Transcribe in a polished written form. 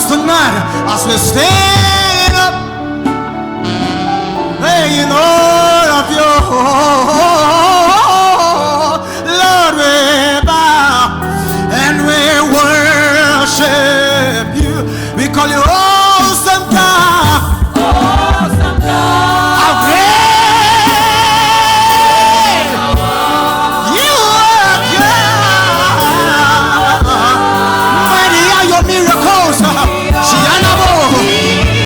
tonight as we stand up, laying all of your Lord, we bow and we worship you. We call you awesome God. Awesome God. How great you are, God. Mighty are your miracles.